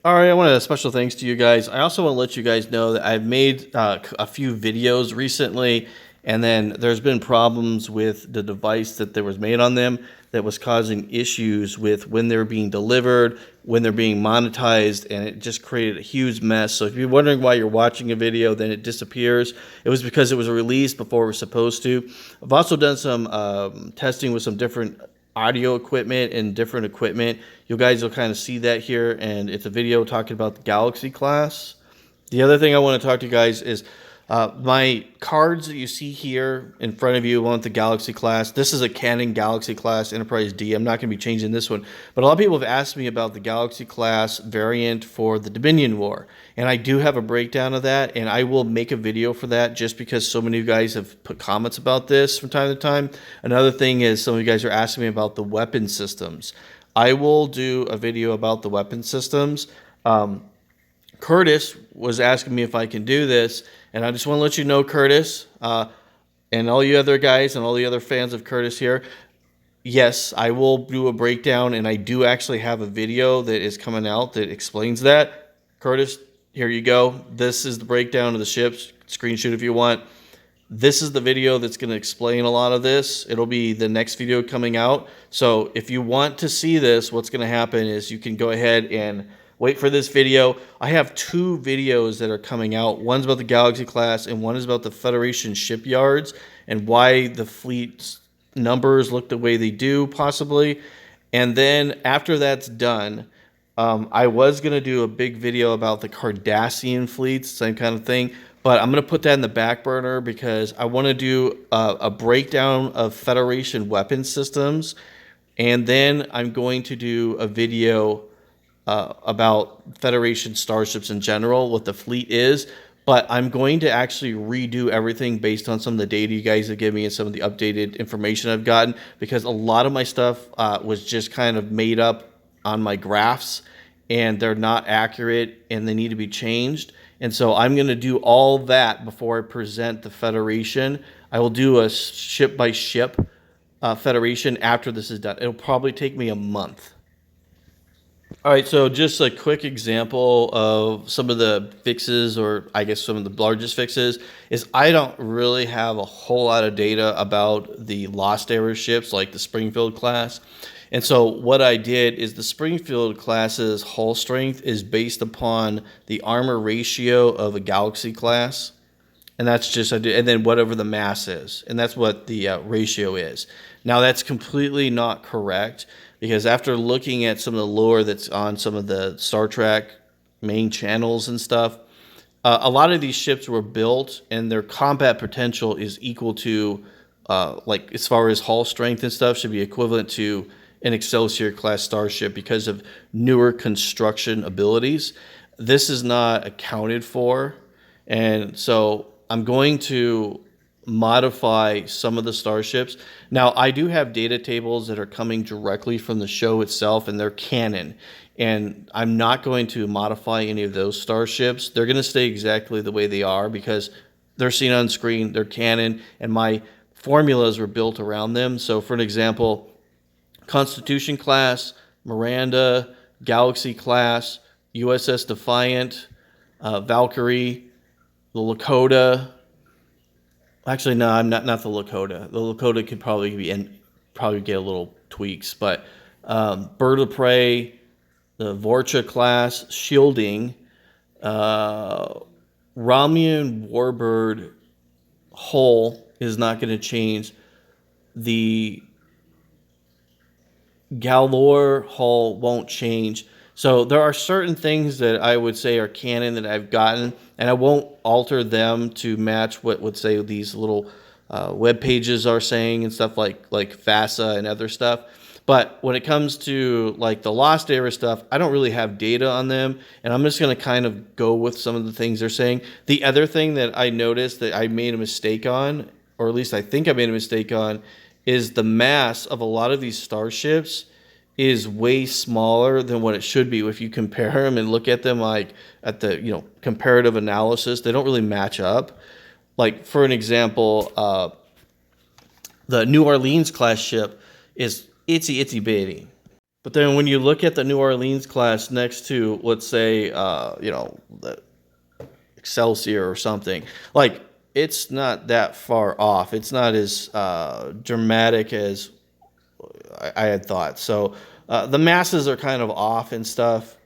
All right, I want to special thanks to you guys. I also want to let you guys know that I've made a few videos recently, and then there's been problems with the device that was made on them that was causing issues with when they're being delivered, when they're being monetized, and it just created a huge mess. So if you're wondering why you're watching a video, then it disappears, it was because it was released before it was supposed to. I've also done some testing with some different audio equipment and different equipment. You guys will kind of see that here, and it's a video talking about the Galaxy class. The other thing I want to talk to you guys is my cards that you see here in front of you want the Galaxy class. This is a Canon Galaxy class Enterprise D. I'm not going to be changing this one, but a lot of people have asked me about the Galaxy class variant for the Dominion War, and I do have a breakdown of that, and I will make a video for that just because so many of you guys have put comments about this from time to time. Another thing is some of you guys are asking me about the weapon systems. I will do a video about the weapon systems. Curtis was asking me if I can do this, and I just want to let you know, Curtis, and all you other guys and all the other fans of Curtis here, yes, I will do a breakdown, and I do actually have a video that is coming out that explains that. Curtis, here you go. This is the breakdown of the ships. Screenshot if you want. This is the video that's going to explain a lot of this. It'll be the next video coming out. So if you want to see this, what's going to happen is you can go ahead and wait for this video. I have two videos that are coming out. One's about the Galaxy class and one is about the Federation shipyards and why the fleet's numbers look the way they do, possibly. And then after that's done, I was going to do a big video about the Cardassian fleets, same kind of thing. But I'm going to put that in the back burner because I want to do a breakdown of Federation weapon systems. And then I'm going to do a video about Federation starships in general, what the fleet is. But I'm going to actually redo everything based on some of the data you guys have given me and some of the updated information I've gotten. Because a lot of my stuff was just kind of made up on my graphs. And they're not accurate and they need to be changed. And so I'm going to do all that before I present the Federation. I will do a ship-by-ship Federation after this is done. It'll probably take me a month. All right, so just a quick example of some of the fixes, or I guess some of the largest fixes, is I don't really have a whole lot of data about the Lost Era ships like the Springfield class. And so what I did is the Springfield class's hull strength is based upon the armor ratio of a Galaxy class. And that's just, and then whatever the mass is. And that's what the ratio is. Now that's completely not correct because after looking at some of the lore that's on some of the Star Trek main channels and stuff, a lot of these ships were built and their combat potential is equal to, like as far as hull strength and stuff, should be equivalent to an Excelsior class starship because of newer construction abilities. This is not accounted for. And so I'm going to modify some of the starships. Now, I do have data tables that are coming directly from the show itself, and they're canon. And I'm not going to modify any of those starships. They're going to stay exactly the way they are because they're seen on screen, they're canon, and my formulas were built around them. So for an example, Constitution class, Miranda, Galaxy class, USS Defiant, Valkyrie, the Lakota. Actually, no, I'm not the Lakota. The Lakota could probably get a little tweaks, but Bird of Prey, the Vorcha class, Shielding, Romulan Warbird hull is not going to change. The Galore hull won't change. So there are certain things that I would say are canon that I've gotten, and I won't alter them to match what would say these little web pages are saying and stuff like FASA and other stuff. But when it comes to like the Lost Era stuff, I don't really have data on them, and I'm just going to kind of go with some of the things they're saying. The other thing that I noticed that I made a mistake on, or at least I think I made a mistake on, is the mass of a lot of these starships is way smaller than what it should be. If you compare them and look at them like at the comparative analysis, they don't really match up. Like for an example, the New Orleans class ship is itsy bitty. But then when you look at the New Orleans class next to, let's say, the Excelsior or something, like, it's not that far off. It's not as dramatic as I had thought. So the masses are kind of off and stuff.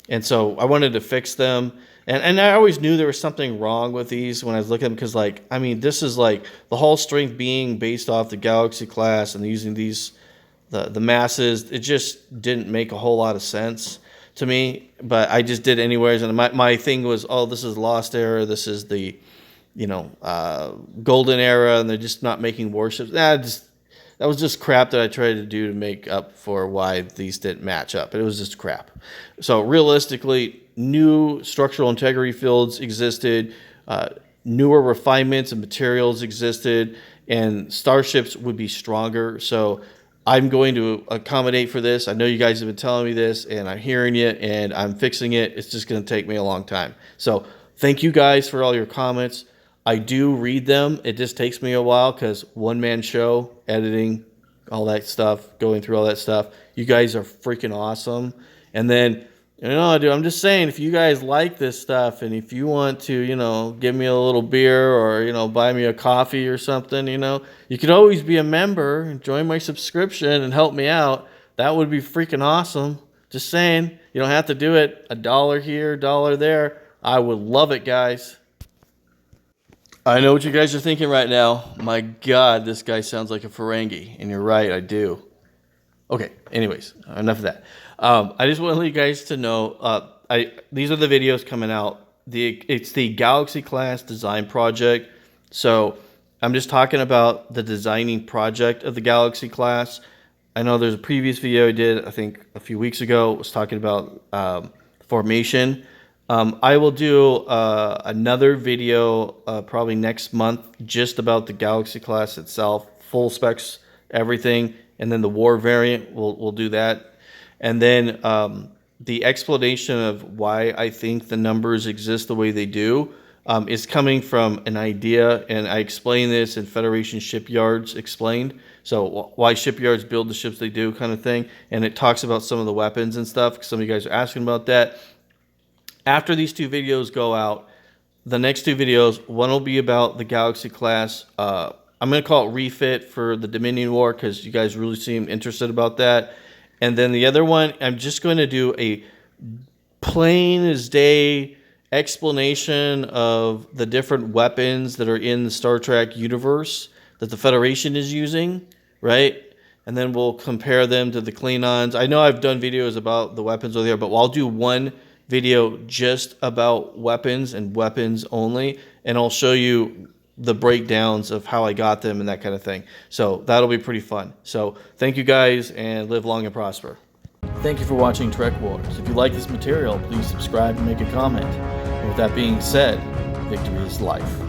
And so I wanted to fix them. And I always knew there was something wrong with these when I was looking at them because, like, I mean, this is like the hull strength being based off the Galaxy class and using these, the masses. It just didn't make a whole lot of sense to me, but I just did it anyways. And my thing was, oh, this is Lost Era. This is the, Golden Era, and they're just not making warships. That was just crap that I tried to do to make up for why these didn't match up. It was just crap. So realistically, new structural integrity fields existed, newer refinements and materials existed, and starships would be stronger. So I'm going to accommodate for this. I know you guys have been telling me this, and I'm hearing it, and I'm fixing it. It's just going to take me a long time. So thank you guys for all your comments. I do read them. It just takes me a while because one-man show, editing, all that stuff, going through all that stuff. You guys are freaking awesome. And then, dude, I'm just saying, if you guys like this stuff and if you want to, give me a little beer or, buy me a coffee or something, you could always be a member and join my subscription and help me out. That would be freaking awesome. Just saying, you don't have to do it. $1 here, $1 there. I would love it, guys. I know what you guys are thinking right now. My God, this guy sounds like a Ferengi. And you're right, I do. Okay, anyways, enough of that. I just want to let you guys to know, these are the videos coming out. It's the Galaxy class design project. So I'm just talking about the designing project of the Galaxy class. I know there's a previous video I did, I think a few weeks ago, was talking about formation. I will do another video probably next month just about the Galaxy class itself, full specs, everything, and then the war variant, we'll do that. And then the explanation of why I think the numbers exist the way they do is coming from an idea, and I explain this in Federation Shipyards Explained. So why shipyards build the ships they do, kind of thing. And it talks about some of the weapons and stuff, because some of you guys are asking about that. After these two videos go out, the next two videos, one will be about the Galaxy class. I'm going to call it refit for the Dominion War because you guys really seem interested about that. And then the other one, I'm just going to do a plain as day explanation of the different weapons that are in the Star Trek universe that the Federation is using, right? And then we'll compare them to the Klingons. I know I've done videos about the weapons over there, but I'll do one video just about weapons and weapons only, and I'll show you the breakdowns of how I got them and that kind of thing. So that'll be pretty fun. So thank you guys, and live long and prosper. Thank you for watching Trek Wars. If you like this material, please subscribe and make a comment. And with that being said, victory is life.